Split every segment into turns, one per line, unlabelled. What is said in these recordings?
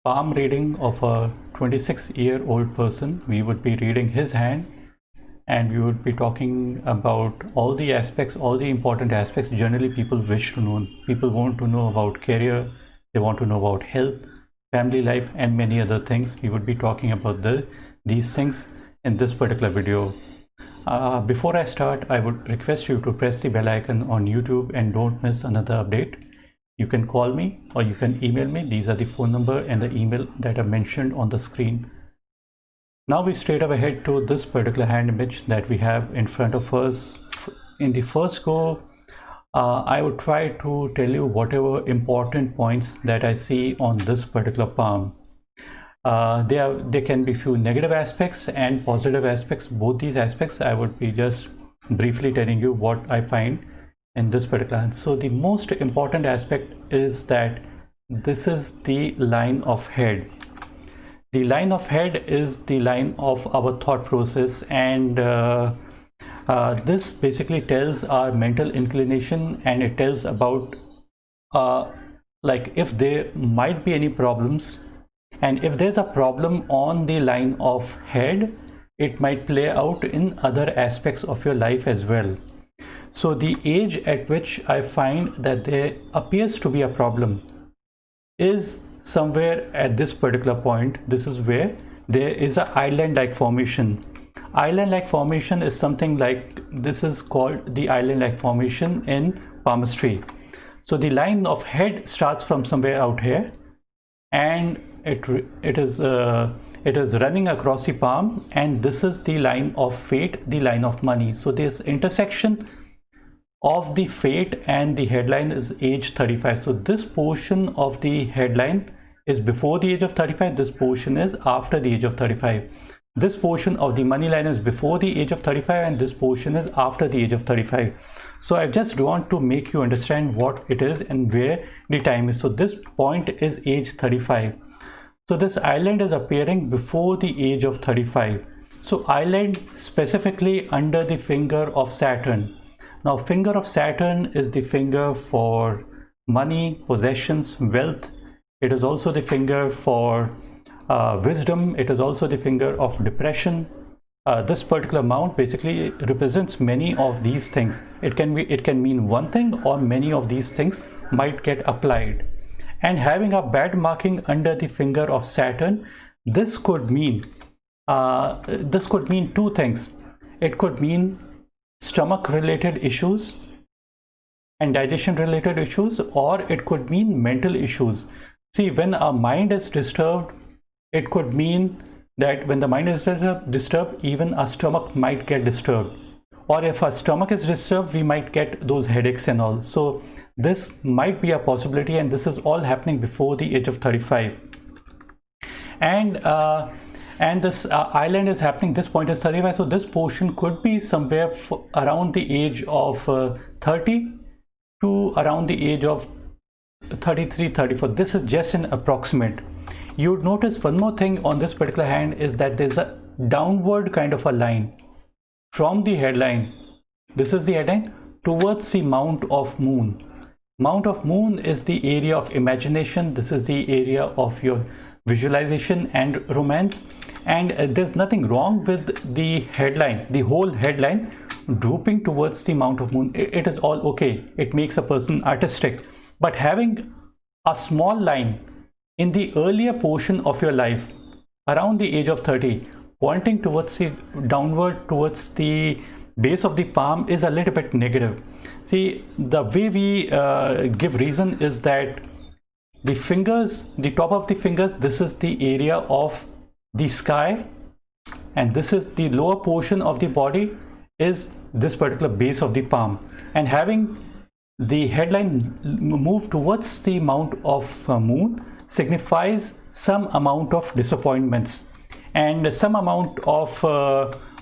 palm reading of a 26-year-old person. We would be reading his hand and we would be talking about all the aspects, all the important aspects generally people wish to know. People want to know about career, they want to know about health, family life, and many other things. We would be talking about these things in this particular video. Before I start, I would request you to press the bell icon on YouTube and don't miss another update. You can call me or you can email me. These are the phone number and the email that are mentioned on the screen. Now we straight away head to this particular hand image that we have in front of us. In the first go, I would try to tell you whatever important points that I see on this particular palm. There can be few negative aspects and positive aspects. Both these aspects I would be just briefly telling you what I find in this particular hand. So the most important aspect is that this is the line of head. The line of head is the line of our thought process, and this basically tells our mental inclination, and it tells about like if there might be any problems, and if there's a problem on the line of head, it might play out in other aspects of your life as well. So the age at which I find that there appears to be a problem is somewhere at this particular point. This is where there is an island-like formation. Island-like formation is something like, this is called the island-like formation in palmistry. So the line of head starts from somewhere out here, and it is running across the palm, and this is the line of fate, the line of money. So this intersection of the fate and the headline is age 35. So this portion of the headline is before the age of 35, this portion is after the age of 35. This portion of the money line is before the age of 35, and this portion is after the age of 35. So I just want to make you understand what it is and where the time is. So this point is age 35. So this island is appearing before the age of 35. So island specifically under the finger of Saturn. Now finger of Saturn is the finger for money, possessions, wealth. It is also the finger for wisdom. It is also the finger of depression. This particular mount basically represents many of these things. It can mean one thing, or many of these things might get applied. And having a bad marking under the finger of Saturn, this could mean two things. It could mean stomach related issues and digestion related issues, or it could mean mental issues. See, when our mind is disturbed, it could mean that when the mind is disturbed, even our stomach might get disturbed, or if our stomach is disturbed, we might get those headaches and all. So this might be a possibility, and this is all happening before the age of 35. And this island is happening, this point is 35, so this portion could be somewhere around the age of 30 to around the age of 33, 34. This is just an approximate. You would notice one more thing on this particular hand is that there's a downward kind of a line from the headline. This is the headline towards the mount of moon. Mount of moon is the area of imagination. This is the area of your visualization and romance. And there's nothing wrong with the headline, the whole headline drooping towards the mount of moon. It is all okay. It makes a person artistic. But having a small line in the earlier portion of your life, around the age of 30, pointing towards the downward towards the base of the palm, is a little bit negative. See, the way we give reason is that the fingers, the top of the fingers, this is the area of the sky, and this is the lower portion of the body, is this particular base of the palm. And having the headline move towards the mount of moon signifies some amount of disappointments and some amount of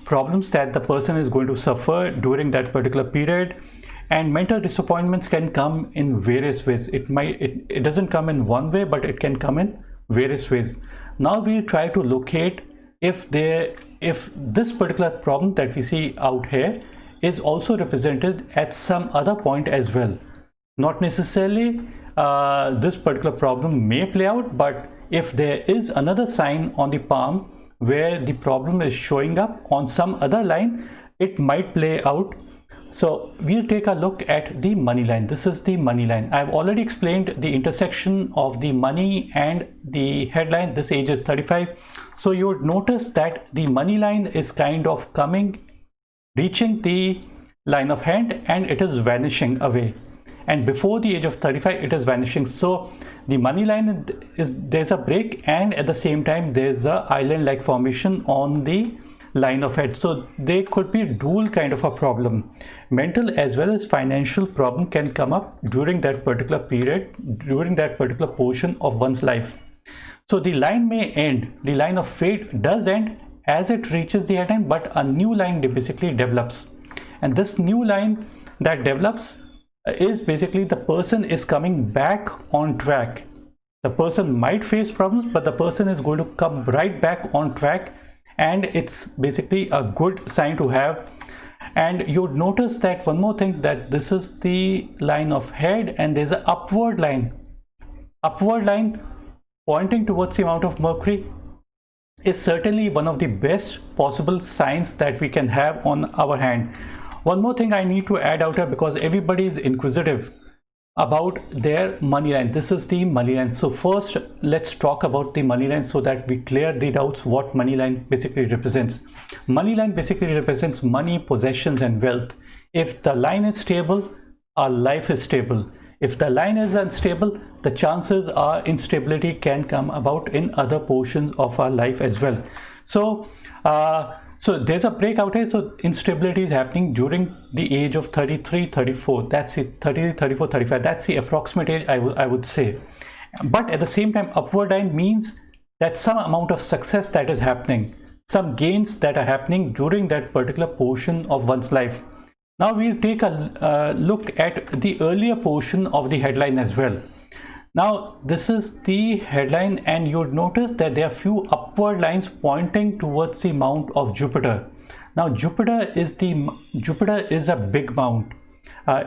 problems that the person is going to suffer during that particular period. And mental disappointments can come in various ways. It doesn't come in one way, but it can come in various ways. Now we try to locate if this particular problem that we see out here is also represented at some other point as well. Not necessarily this particular problem may play out. But if there is another sign on the palm where the problem is showing up on some other line, it might play out. So we'll take a look at the money line. This is the money line. I've already explained the intersection of the money and the headline. This age is 35. So you would notice that the money line is kind of reaching the line of hand, and it is vanishing away. And before the age of 35, it is vanishing. So the money line there's a break, and at the same time there's a island-like formation on the line of head. So there could be dual kind of a problem. Mental as well as financial problem can come up during that particular period, during that particular portion of one's life. So the line may end, the line of fate does end as it reaches the headline, but a new line basically develops. And this new line that develops is basically the person is coming back on track. The person might face problems, but the person is going to come right back on track, and it's basically a good sign to have. And you would notice that one more thing, that this is the line of head, and there's an upward line pointing towards the amount of Mercury is certainly one of the best possible signs that we can have on our hand. One more thing I need to add out here, because everybody is inquisitive about their money line. This is the money line. So first, let's talk about the money line so that we clear the doubts what money line basically represents. Money line basically represents money, possessions, and wealth. If the line is stable, our life is stable. If the line is unstable, the chances are instability can come about in other portions of our life as well. So there's a breakout here. So instability is happening during the age of 33, 34. That's it. 33, 34, 35. That's the approximate age I would say. But at the same time, upward line means that some amount of success that is happening, some gains that are happening during that particular portion of one's life. Now we'll take a look at the earlier portion of the headline as well. Now this is the headline, and you would notice that there are few upward lines pointing towards the mount of Jupiter. Now Jupiter is a big mount.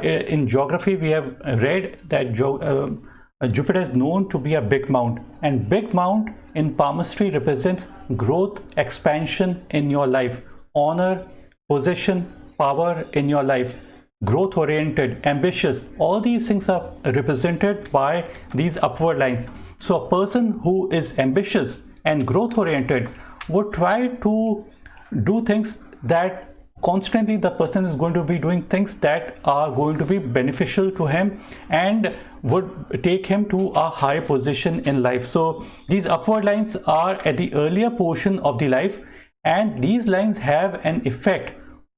In geography we have read that Jupiter is known to be a big mount, and big mount in palmistry represents growth, expansion in your life, honor, position, power in your life, growth oriented, ambitious. All these things are represented by these upward lines. So a person who is ambitious and growth oriented would try to do things that constantly the person is going to be doing things that are going to be beneficial to him and would take him to a high position in life. So these upward lines are at the earlier portion of the life, and these lines have an effect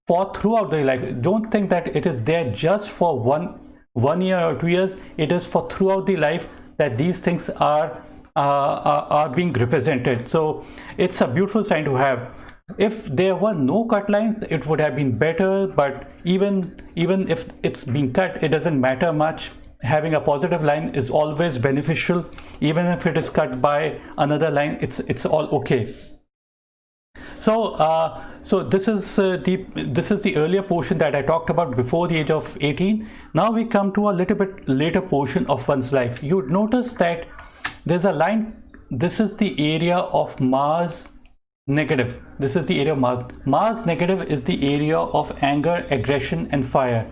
for throughout the life. Don't think that it is there just for one year or 2 years. It is for throughout the life that these things are being represented. So it's a beautiful sign to have. If there were no cut lines, it would have been better, but even if it's being cut, it doesn't matter much. Having a positive line is always beneficial. Even if it is cut by another line, it's all okay. So this is the earlier portion that I talked about before the age of 18. Now we come to a little bit later portion of one's life. You would notice that there's a line. This is the area of Mars negative. This is the area of Mars. Mars negative is the area of anger, aggression, and fire.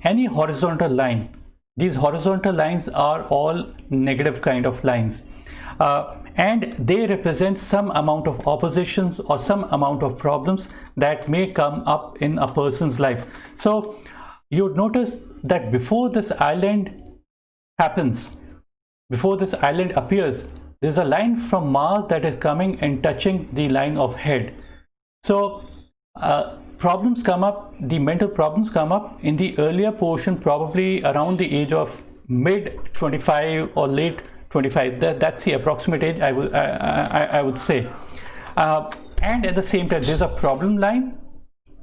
Any horizontal line, these horizontal lines are all negative kind of lines. And they represent some amount of oppositions or some amount of problems that may come up in a person's life. So you would notice that before this island happens, before this island appears, there's a line from Mars that is coming and touching the line of head. So problems come up, the mental problems come up in the earlier portion, probably around the age of mid 25 or late 25. That's the approximate age I would say. And at the same time, there's a problem line,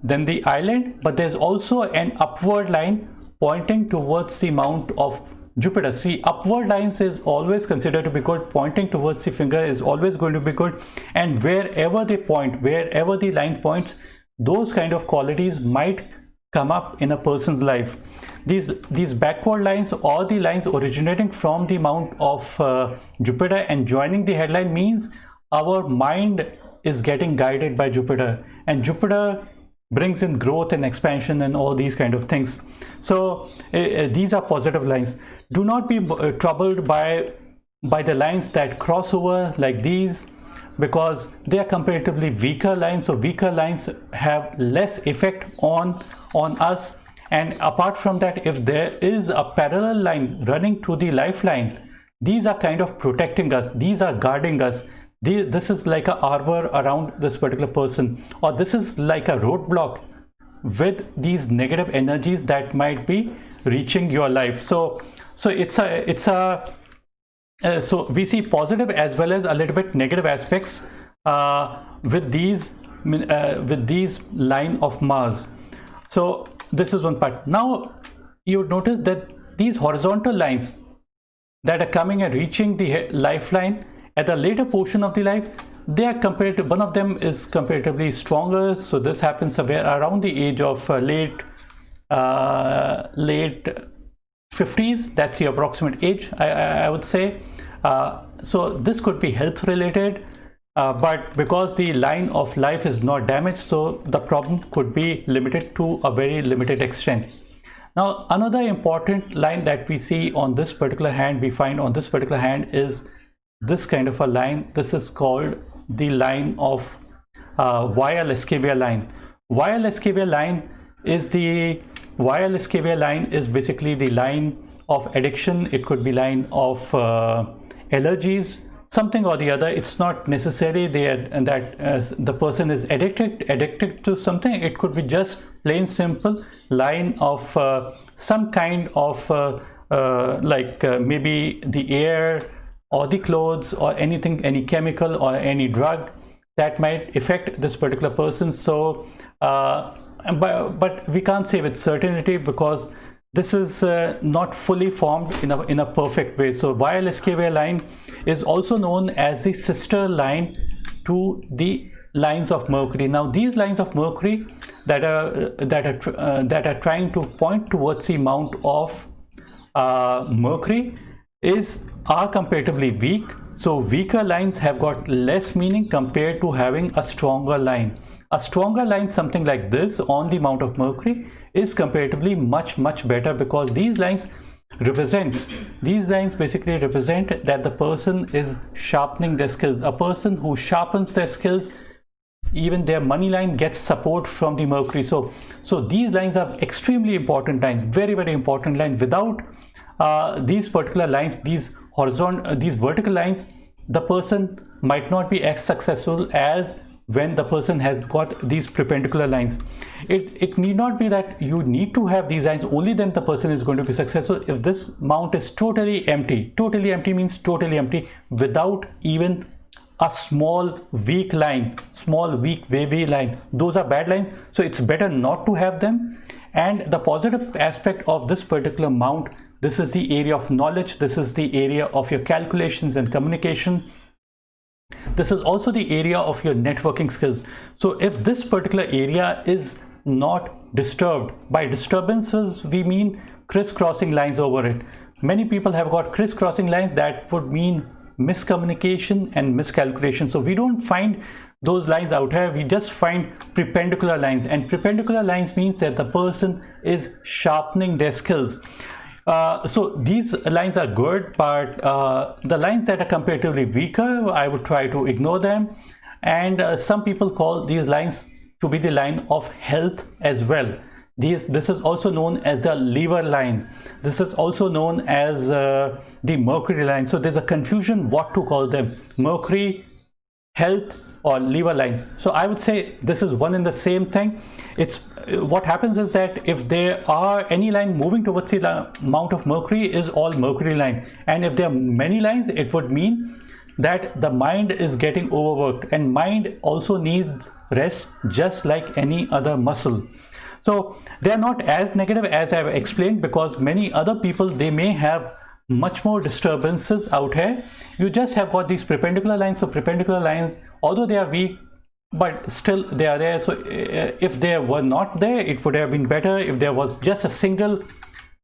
then the island, but there's also an upward line pointing towards the mount of Jupiter. See, upward lines is always considered to be good. Pointing towards the finger is always going to be good. And wherever they point, wherever the line points, those kind of qualities might come up in a person's life. These backward lines, or the lines originating from the mount of Jupiter and joining the headline, means our mind is getting guided by Jupiter, and Jupiter brings in growth and expansion and all these kind of things. So these are positive lines. Do not be troubled by the lines that cross over like these, because they are comparatively weaker lines. So weaker lines have less effect on us. And apart from that, if there is a parallel line running to the lifeline, these are kind of protecting us, these are guarding us. This is like a arbor around this particular person, or this is like a roadblock with these negative energies that might be reaching your life. So we see positive as well as a little bit negative aspects with these line of Mars. So this is one part. Now you would notice that these horizontal lines that are coming and reaching the lifeline at the later portion of the life, they are comparative. One of them is comparatively stronger. So this happens somewhere around the age of late 50s. That's the approximate age, I would say. So this could be health related, but because the line of life is not damaged, so the problem could be limited to a very limited extent. Now another important line that we see on this particular hand, we find on this particular hand, is this kind of a line. This is called the line of Via Lascivia line. Via Lascivia line is basically the line of addiction. It could be line of allergies, something or the other. It's not necessarily that the person is addicted to something. It could be just plain simple line of some kind of maybe the air or the clothes or anything, any chemical or any drug that might affect this particular person. So but we can't say with certainty, because this is not fully formed in a perfect way. So Via Lascivia line is also known as the sister line to the lines of Mercury. Now these lines of Mercury that are trying to point towards the mount of Mercury are comparatively weak. So weaker lines have got less meaning compared to having a stronger line. A stronger line, something like this on the mount of Mercury, is comparatively much better, because these lines basically represent that the person is sharpening their skills. A person who sharpens their skills, even their money line gets support from the Mercury. So these lines are extremely important lines, very important line. Without these particular lines, these vertical lines, the person might not be as successful as when the person has got these perpendicular lines. It need not be that you need to have these lines, only then the person is going to be successful. If this mount is totally empty means totally empty, without even a small weak line, small weak wavy line, those are bad lines. So it's better not to have them. And the positive aspect of this particular mount, this is the area of knowledge, this is the area of your calculations and communication. This is also the area of your networking skills. So if this particular area is not disturbed, by disturbances we mean crisscrossing lines over it. Many people have got crisscrossing lines, that would mean miscommunication and miscalculation. So we don't find those lines out here, we just find perpendicular lines, and perpendicular lines means that the person is sharpening their skills. So these lines are good, but the lines that are comparatively weaker, I would try to ignore them. And some people call these lines to be the line of health as well. This is also known as the liver line. This is also known as the Mercury line. So there's a confusion what to call them: Mercury, health, or liver line. So I would say this is one and the same thing. It's what happens is that if there are any line moving towards the mount of Mercury, is all Mercury line, and if there are many lines, it would mean that the mind is getting overworked, and mind also needs rest just like any other muscle. So they are not as negative as I've explained, because many other people, they may have much more disturbances out here. You just have got these perpendicular lines. So perpendicular lines, although they are weak, but still they are there. So if they were not there, it would have been better. If there was just a single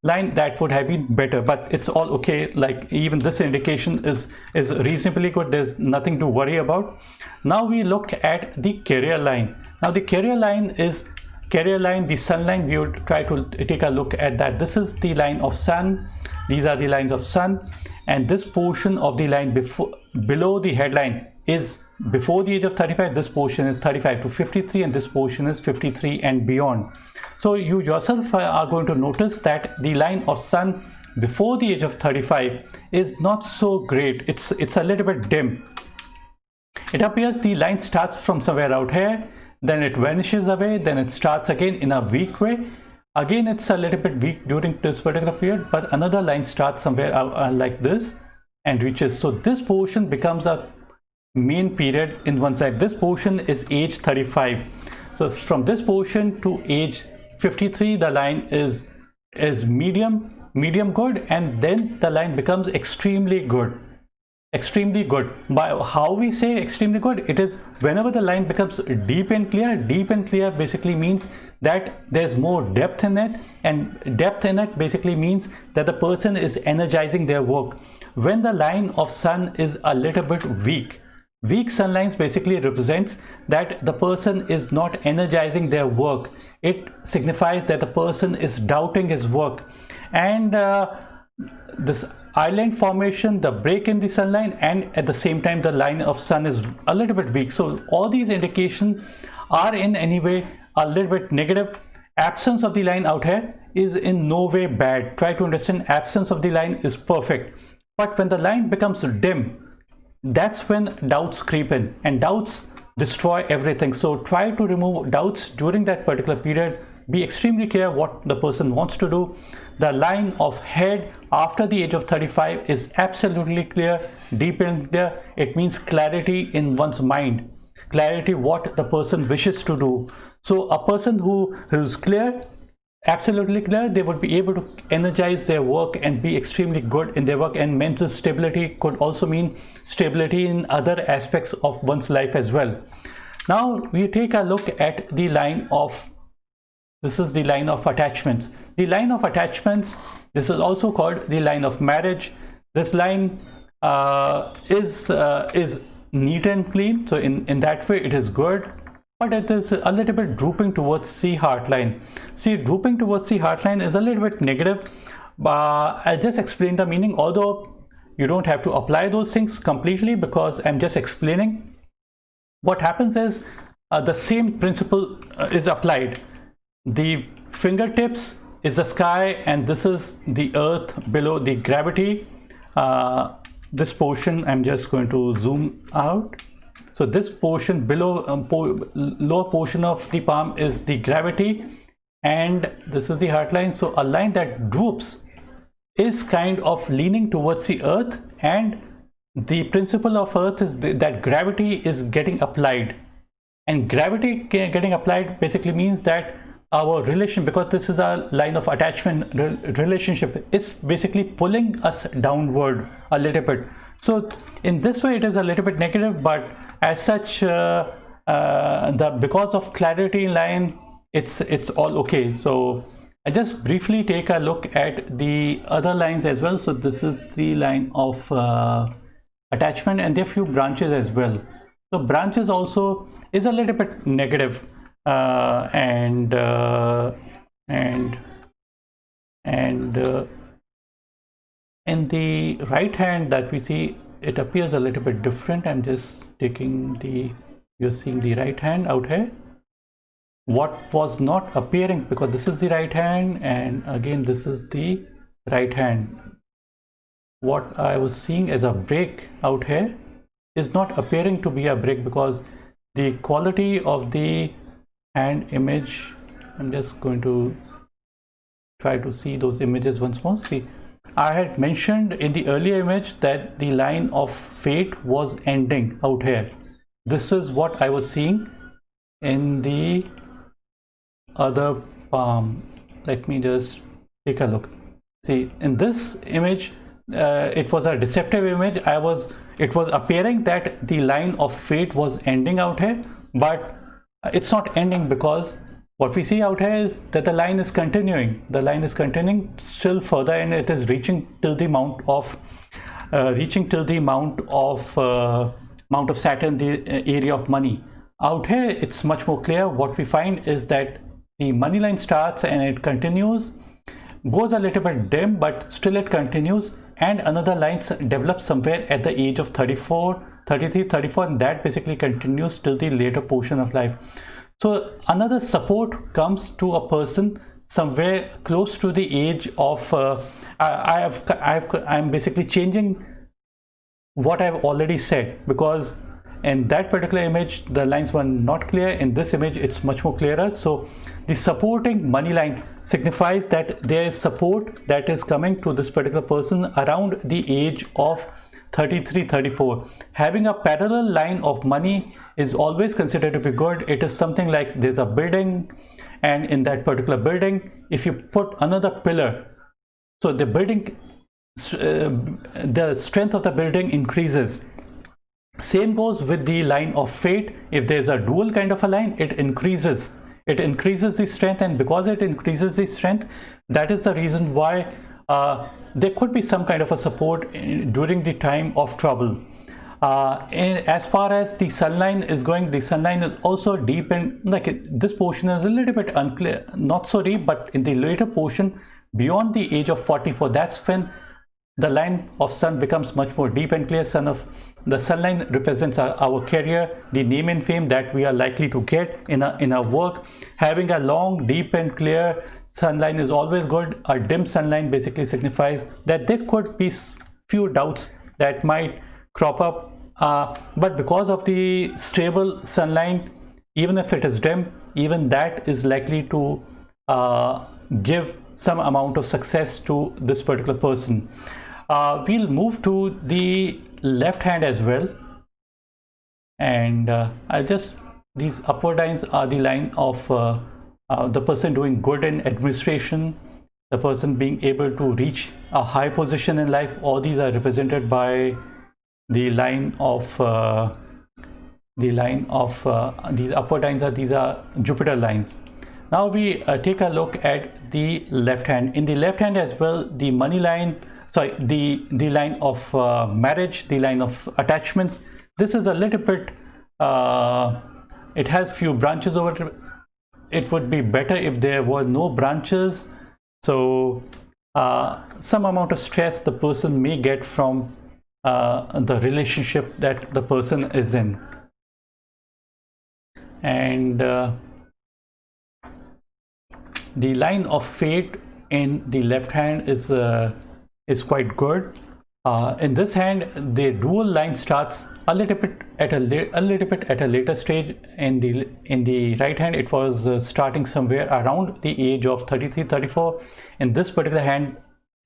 line, that would have been better, but it's all okay. Like even this indication is reasonably good. There's nothing to worry about. Now we look at the carrier line. Now the carrier line is the sun line. We would try to take a look at that. This is the line of sun, these are the lines of sun, and this portion of the line below the headline is before the age of 35. This portion is 35 to 53, and this portion is 53 and beyond. So you yourself are going to notice that the line of sun before the age of 35 is not so great. It's a little bit dim. It appears the line starts from somewhere out here, then it vanishes away, then it starts again in a weak way. Again, it's a little bit weak during this particular period, but another line starts somewhere like this and reaches. So this portion becomes a main period in one side. This portion is age 35. So from this portion to age 53, the line is medium good, and then the line becomes extremely good. By how we say extremely good, it is whenever the line becomes deep and clear basically means that there's more depth in it, and depth in it basically means that the person is energizing their work. When the line of sun is a little bit weak sun lines basically represents that the person is not energizing their work. It signifies that the person is doubting his work, and this island formation, the break in the sun line, and at the same time the line of sun is a little bit weak. So all these indications are in any way a little bit negative. Absence of the line out here is in no way bad. Try to understand, absence of the line is perfect, but when the line becomes dim, that's when doubts creep in, and doubts destroy everything. So try to remove doubts during that particular period. Be extremely clear what the person wants to do. The line of head after the age of 35 is absolutely clear, deep and clear. It means clarity in one's mind, clarity what the person wishes to do. So a person who is clear, absolutely clear, they would be able to energize their work and be extremely good in their work. And mental stability could also mean stability in other aspects of one's life as well. Now we take a look at the line of, this is the line of attachments. The line of attachments, this is also called the line of marriage. This line is neat and clean, so in that way it is good, but it is a little bit drooping towards the heart line. See, drooping towards the heart line is a little bit negative. I just explained the meaning, although you don't have to apply those things completely, because I'm just explaining. What happens is the same principle is applied. The fingertips is the sky, and this is the earth below, the gravity. This portion, I'm just going to zoom out. So this portion below, lower portion of the palm is the gravity, and this is the heart line. So a line that droops is kind of leaning towards the earth, and the principle of earth is that gravity is getting applied, and gravity getting applied basically means that our relation, because this is our line of attachment relationship, is basically pulling us downward a little bit. So in this way it is a little bit negative, but as such because of clarity in line, it's all okay. So I just briefly take a look at the other lines as well. So this is the line of attachment, and there are few branches as well. So branches also is a little bit negative, and in the right hand that we see, it appears a little bit different. I'm just taking the, you're seeing the right hand out here. What was not appearing, because this is the right hand, and again this is the right hand. What I was seeing as a break out here is not appearing to be a break, because the quality of the hand image, I'm just going to try to see those images once more. See, I had mentioned in the earlier image that the line of fate was ending out here. This is what I was seeing in the other palm. Let me just take a look. See, in this image, it was a deceptive image. It was appearing that the line of fate was ending out here, but it's not ending, because what we see out here is that the line is continuing. The line is continuing still further, and it is reaching till the amount of amount of Saturn, the area of money. Out here, it's much more clear. What we find is that the money line starts and it continues, goes a little bit dim, but still it continues, and another line develops somewhere at the age of 34, 33, 34, and that basically continues till the later portion of life. So another support comes to a person somewhere close to the age of I'm basically changing what I've already said, because in that particular image the lines were not clear. In this image it's much more clearer. So the supporting money line signifies that there is support that is coming to this particular person around the age of 33, 34. Having a parallel line of money is always considered to be good. It is something like there's a building, and in that particular building, if you put another pillar, so the building, the strength of the building increases. Same goes with the line of fate. If there's a dual kind of a line, it increases the strength, and because it increases the strength, that is the reason why there could be some kind of a support during the time of trouble. As far as the sun line is going, the sun line is also deep, and this portion is a little bit unclear, not so deep, but in the later portion beyond the age of 44, that's when the line of sun becomes much more deep and clear. The sun line represents our career, the name and fame that we are likely to get in our work. Having a long, deep and clear sun line is always good. A dim sun line basically signifies that there could be few doubts that might crop up, but because of the stable sun line, even if it is dim, even that is likely to give some amount of success to this particular person. We'll move to the left hand as well, and these upward lines are the line of the person doing good in administration, the person being able to reach a high position in life. All these are represented by the line of these upward lines. These are Jupiter lines. Now we take a look at the left hand. In the left hand as well, the money line, sorry, the line of marriage, the line of attachments. This is a little bit, it has few branches over it. It would be better if there were no branches. So some amount of stress the person may get from the relationship that the person is in. And the line of fate in the left hand is quite good. In this hand, the dual line starts a little bit at a later stage. In the right hand, it was starting somewhere around the age of 33, 34. In this particular hand,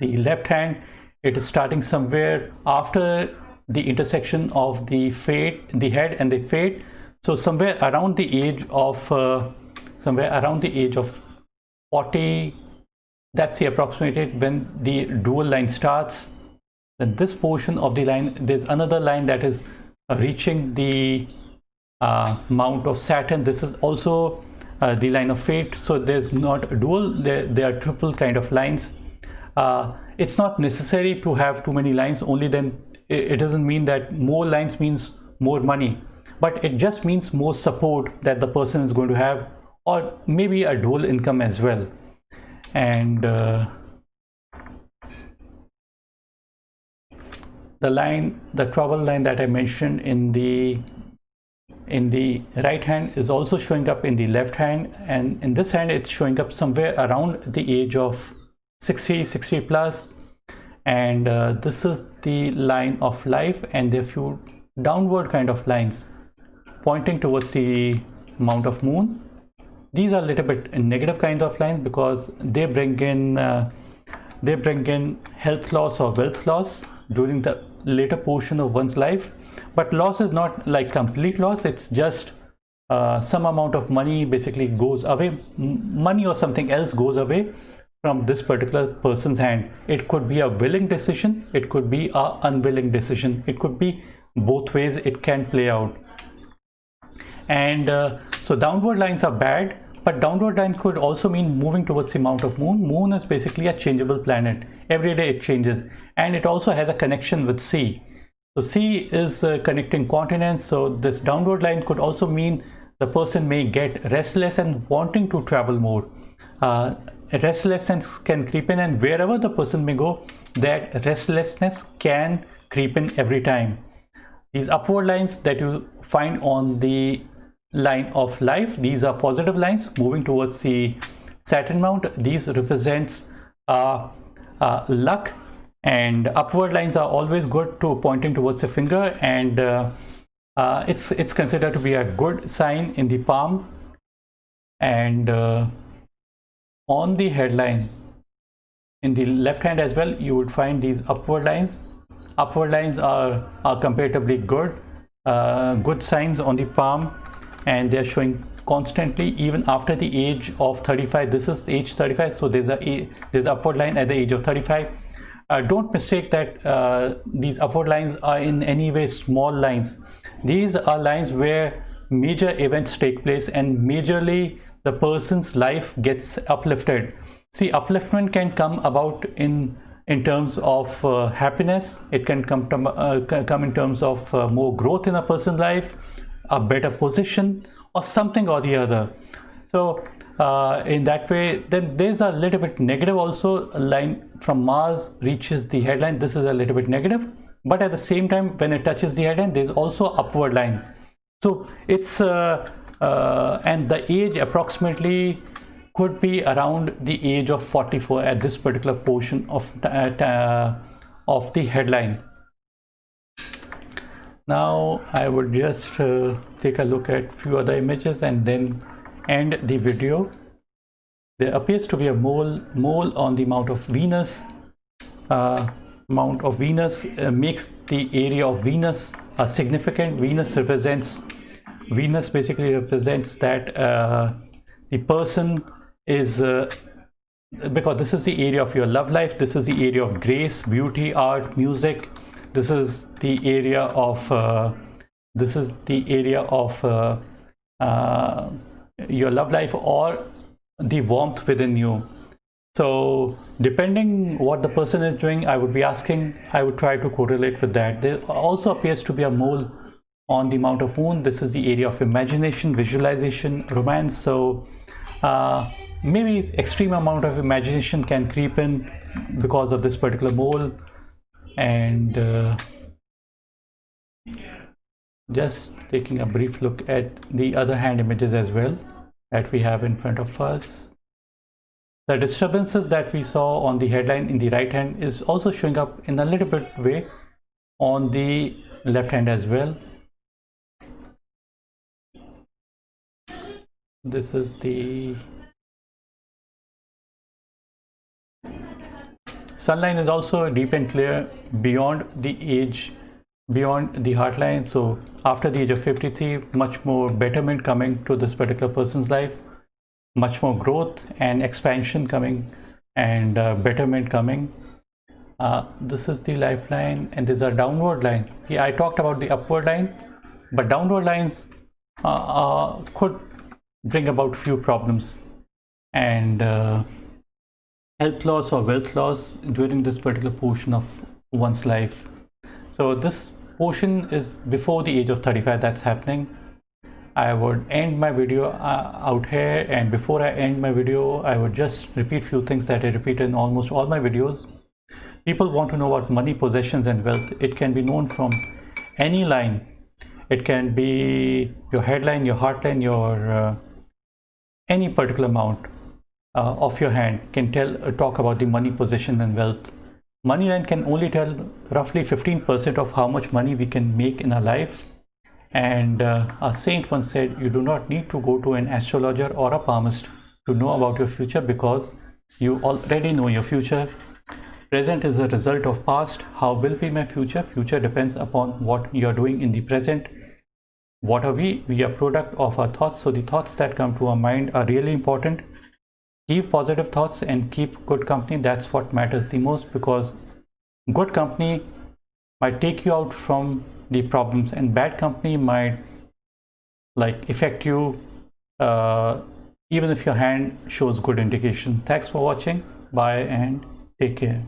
the left hand, it is starting somewhere after the intersection of the fate, the head and the fate. So somewhere around the age of 40, that's the approximate when the dual line starts. Then this portion of the line, there's another line that is reaching the mount of Saturn. This is also the line of fate. So there's not a dual, there are triple kind of lines. It's not necessary to have too many lines, only then it doesn't mean that more lines means more money, but it just means more support that the person is going to have, or maybe a dual income as well. And the trouble line that I mentioned in the right hand is also showing up in the left hand, and in this hand it's showing up somewhere around the age of 60 plus. And this is the line of life, and there are few downward kind of lines pointing towards the mount of moon. These are a little bit negative kinds of lines because they bring in health loss or wealth loss during the later portion of one's life. But loss is not like complete loss, it's just some amount of money basically goes away, money or something else goes away from this particular person's hand. It could be a willing decision, it could be a unwilling decision, it could be both ways it can play out. And so downward lines are bad, but downward line could also mean moving towards the amount of moon. Moon is basically a changeable planet. Every day it changes, and it also has a connection with sea. So sea is connecting continents. So this downward line could also mean the person may get restless and wanting to travel more. Restlessness can creep in, and wherever the person may go, that restlessness can creep in every time. These upward lines that you find on the line of life, these are positive lines moving towards the Saturn mount. These represents luck, and upward lines are always good to pointing towards the finger, and it's considered to be a good sign in the palm. And on the headline in the left hand as well, you would find these upward lines. Upward lines are comparatively good signs on the palm, and they are showing constantly even after the age of 35. This is age 35, so there's upward line at the age of 35. Don't mistake that these upward lines are in any way small lines. These are lines where major events take place, and majorly the person's life gets uplifted. See, upliftment can come about in terms of happiness. It can come in terms of more growth in a person's life, a better position, or something or the other. So in that way, then there's a little bit negative also. A line from Mars reaches the headline. This is a little bit negative, but at the same time, when it touches the headline, there's also upward line. So it's and the age approximately could be around the age of 44 at this particular portion of the headline. Now I would just take a look at few other images and then end the video. There appears to be a mole on the mount of Venus. Mount of Venus makes the area of Venus significant. Venus basically represents that the person is because this is the area of your love life. This is the area of grace, beauty, art, music. This is the area of your love life, or the warmth within you. So depending what the person is doing, I would try to correlate with that. There also appears to be a mole on the mount of Moon. This is the area of imagination, visualization, romance. So maybe extreme amount of imagination can creep in because of this particular mole. And just taking a brief look at the other hand images as well that we have in front of us. The disturbances that we saw on the headline in the right hand is also showing up in a little bit way on the left hand as well. This is the sunline is also deep and clear beyond the age, beyond the heart line. So after the age of 53, much more betterment coming to this particular person's life, much more growth and expansion coming, and betterment coming. This is the lifeline, and there's a downward line. Yeah, I talked about the upward line, but downward lines could bring about few problems and health loss or wealth loss during this particular portion of one's life. So this portion is before the age of 35 that's happening. I would end my video out here, and before I end my video, I would just repeat few things that I repeat in almost all my videos. People want to know about money, possessions, and wealth. It can be known from any line. It can be your headline, your heart line, your any particular amount of your hand can talk about the money, possession, and wealth. Money line can only tell roughly 15% of how much money we can make in our life. And a saint once said, you do not need to go to an astrologer or a palmist to know about your future, because you already know your future. Present is a result of past. How will be my future? Future depends upon what you are doing in the present. What are we? We are product of our thoughts. So the thoughts that come to our mind are really important. Keep positive thoughts and keep good company. That's what matters the most, because good company might take you out from the problems, and bad company might like affect you, even if your hand shows good indication. Thanks for watching. Bye and take care.